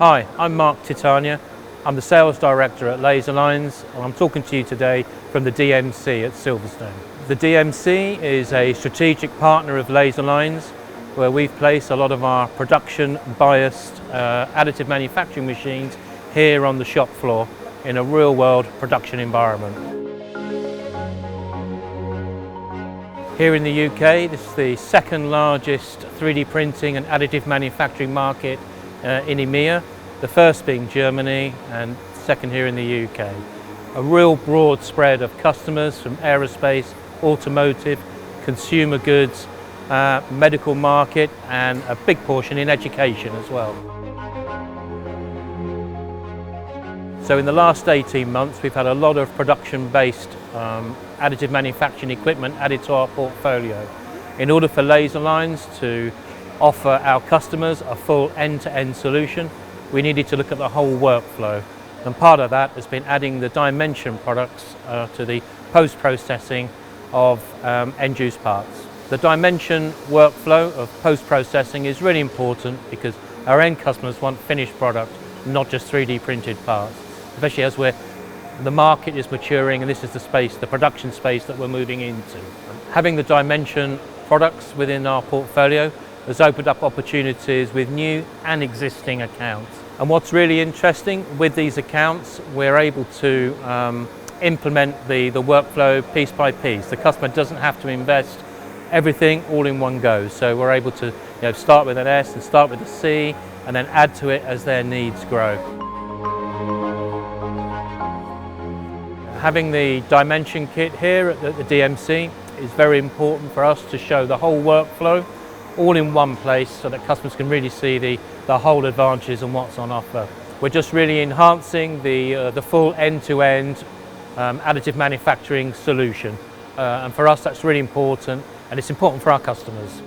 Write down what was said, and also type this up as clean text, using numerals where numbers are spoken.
Hi, I'm Mark Titania. I'm the Sales Director at Laser Lines, and I'm talking to you today from the DMC at Silverstone. The DMC is a strategic partner of Laser Lines, where we've placed a lot of our production biased additive manufacturing machines here on the shop floor in a real world production environment. Here in the UK, this is the second largest 3D printing and additive manufacturing market in EMEA, the first being Germany and second here in the UK. A real broad spread of customers from aerospace, automotive, consumer goods, medical market, and a big portion in education as well. So in the last 18 months we've had a lot of production-based additive manufacturing equipment added to our portfolio in order for Laser Lines to offer our customers a full end-to-end solution. We needed to look at the whole workflow, and part of that has been adding the DyeMansion products to the post-processing of end-use parts. The DyeMansion workflow of post-processing is really important because our end customers want finished product, not just 3D printed parts, especially as the market is maturing and this is the space, the production space that we're moving into. Having the DyeMansion products within our portfolio has opened up opportunities with new and existing accounts. And what's really interesting with these accounts, we're able to implement the workflow piece by piece. The customer doesn't have to invest everything all in one go. So we're able to start with an S and start with a C and then add to it as their needs grow. Having the DyeMansion kit here at the DMC is very important for us to show the whole workflow all in one place so that customers can really see the whole advantages and what's on offer. We're just really enhancing the full end-to-end additive manufacturing solution, and for us that's really important, and it's important for our customers.